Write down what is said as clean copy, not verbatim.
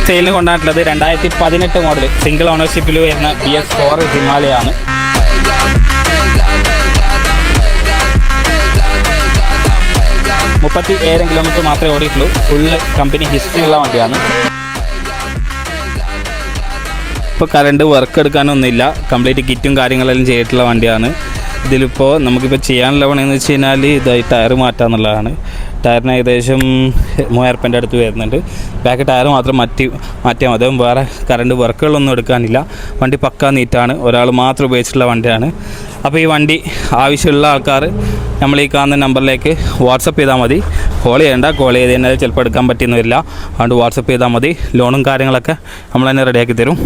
സെയിലിന് കൊണ്ടുവന്നിട്ടുള്ളത് 2018 model single ഓണർഷിപ്പിൽ വരുന്ന BS4 ഹിമാലയാണ്. മുപ്പത്തി 7 കിലോമീറ്റർ മാത്രമേ ഓടിയിട്ടുള്ളൂ. ഫുള്ള് കമ്പനി ഹിസ്റ്ററി ഉള്ള വണ്ടിയാണ്. ഇപ്പോൾ കറണ്ട് വർക്ക് എടുക്കാനൊന്നുമില്ല, കംപ്ലീറ്റ് കിറ്റും കാര്യങ്ങളെല്ലാം ചെയ്തിട്ടുള്ള വണ്ടിയാണ്. ഇതിലിപ്പോൾ നമുക്കിപ്പോൾ ചെയ്യാനുള്ള പണിയെന്ന് വെച്ച് കഴിഞ്ഞാൽ ഇതായി ടയർ മാറ്റാന്നുള്ളതാണ്. ടയറിന് ഏകദേശം 3000 രൂപേൻ്റെ അടുത്ത് വരുന്നുണ്ട്. ബാക്ക് ടയർ മാത്രം മാറ്റിയാൽ മതി. വേറെ കറണ്ട് വർക്കുകളൊന്നും എടുക്കാനില്ല. വണ്ടി പക്കാ നീറ്റാണ്, ഒരാൾ മാത്രം ഉപയോഗിച്ചിട്ടുള്ള വണ്ടിയാണ്. അപ്പോൾ ഈ വണ്ടി ആവശ്യമുള്ള ആൾക്കാർ നമ്മൾ ഈ കാണുന്ന നമ്പറിലേക്ക് വാട്സപ്പ് ചെയ്താൽ മതി. കോൾ ചെയ്യേണ്ട, കോൾ ചെയ്ത് കഴിഞ്ഞാൽ ചിലപ്പോൾ എടുക്കാൻ പറ്റിയെന്ന് വരില്ല. അതുകൊണ്ട് വാട്സപ്പ് ചെയ്താൽ മതി. ലോണും കാര്യങ്ങളൊക്കെ നമ്മൾ തന്നെ റെഡിയാക്കി തരും.